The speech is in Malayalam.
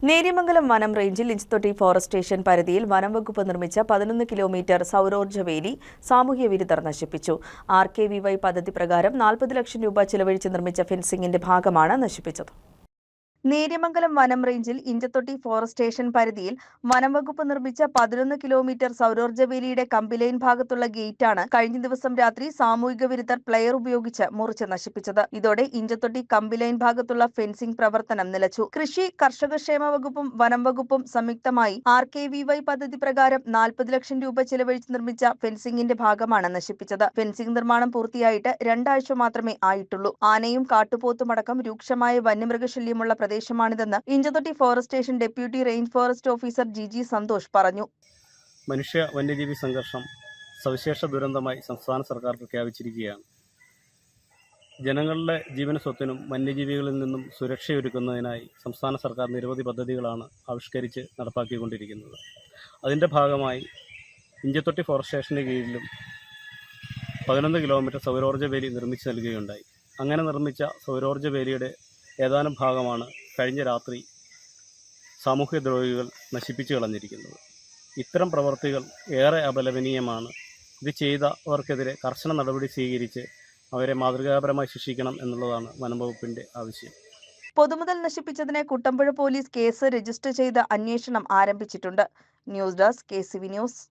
നേര്യമംഗലം വനം റേഞ്ചിൽ ഇഞ്ചത്തൊട്ടി ഫോറസ്റ്റ് സ്റ്റേഷൻ പരിധിയിൽ വനം വകുപ്പ് നിർമ്മിച്ച 11 കിലോമീറ്റർ സൗരോർജ്ജ വേലി സാമൂഹ്യ വിരുദ്ധർ നശിപ്പിച്ചു. RKVY പദ്ധതി പ്രകാരം 40 ലക്ഷം രൂപ ചെലവഴിച്ച് നിർമ്മിച്ച ഫെൻസിംഗിന്റെ ഭാഗമാണ് നശിപ്പിച്ചത്. നേര്യമംഗലം വനം റേഞ്ചിൽ ഇഞ്ചത്തൊട്ടി ഫോറസ്റ്റ് സ്റ്റേഷൻ പരിധിയിൽ വനംവകുപ്പ് നിർമ്മിച്ച 11 കിലോമീറ്റർ സൗരോർജ്ജ വേലിയുടെ കമ്പിലൈൻ ഭാഗത്തുള്ള ഗേറ്റാണ് കഴിഞ്ഞ ദിവസം രാത്രി സാമൂഹിക വിരുദ്ധർ പ്ലെയർ ഉപയോഗിച്ച് മുറിച്ച് നശിപ്പിച്ചത്. ഇതോടെ ഇഞ്ചത്തൊട്ടി കമ്പിലൈൻ ഭാഗത്തുള്ള ഫെൻസിംഗ് പ്രവർത്തനം നിലച്ചു. കൃഷി കർഷകക്ഷേമ വകുപ്പും വനം വകുപ്പും സംയുക്തമായി RKVY പദ്ധതി പ്രകാരം 40 ലക്ഷം രൂപ ചെലവഴിച്ച് നിർമ്മിച്ച ഫെൻസിംഗിന്റെ ഭാഗമാണ് നശിപ്പിച്ചത്. ഫെൻസിംഗ് നിർമ്മാണം പൂർത്തിയായിട്ട് 2 ആഴ്ച മാത്രമേ ആയിട്ടുള്ളൂ. ആനയും കാട്ടുപോത്തുമടക്കം രൂക്ഷമായ വന്യമൃഗശല്യമുള്ള പ്രദേശമാണിതെന്ന് Inchathotti forest station deputy range forest officer GG Santhosh പറഞ്ഞു. മനുഷ്യ വന്യജീവി സംഘർഷം സവിശേഷ ദുരന്തമായി സംസ്ഥാന സർക്കാർ പ്രഖ്യാപിച്ചിരിക്കുകയാണ്. ജനങ്ങളുടെ ജീവന സ്വത്തിനും വന്യജീവികളിൽ നിന്നും സുരക്ഷയൊരുക്കുന്നതിനായി സംസ്ഥാന സർക്കാർ നിരവധി പദ്ധതികളാണ് ആവിഷ്കരിച്ച് നടപ്പാക്കിക്കൊണ്ടിരിക്കുന്നത്. അതിൻ്റെ ഭാഗമായി ഇഞ്ചത്തൊട്ടി ഫോറസ്റ്റ് സ്റ്റേഷന് കീഴിലും 11 കിലോമീറ്റർ സൗരോർജ്ജ വേലി നിർമ്മിച്ചു നൽകുകയുണ്ടായി. അങ്ങനെ നിർമ്മിച്ച സൗരോർജ്ജ വേലിയുടെ ഏതാനും ഭാഗമാണ് കഴിഞ്ഞ രാത്രി സാമൂഹ്യദ്രോഹികൾ നശിപ്പിച്ചു കളഞ്ഞിരിക്കുന്നത്. ഇത്തരം പ്രവർത്തികൾ ഏറെ അപലപനീയമാണ്. ഇത് ചെയ്തവർക്കെതിരെ കർശന നടപടി സ്വീകരിച്ച് അവരെ മാതൃകാപരമായി ശിക്ഷിക്കണം എന്നുള്ളതാണ് വനംവകുപ്പിന്റെ ആവശ്യം. പൊതുമുതൽ നശിപ്പിച്ചതിന് കുട്ടമ്പുഴ പോലീസ് കേസ് രജിസ്റ്റർ ചെയ്ത് അന്വേഷണം ആരംഭിച്ചിട്ടുണ്ട്. News desk KCV news.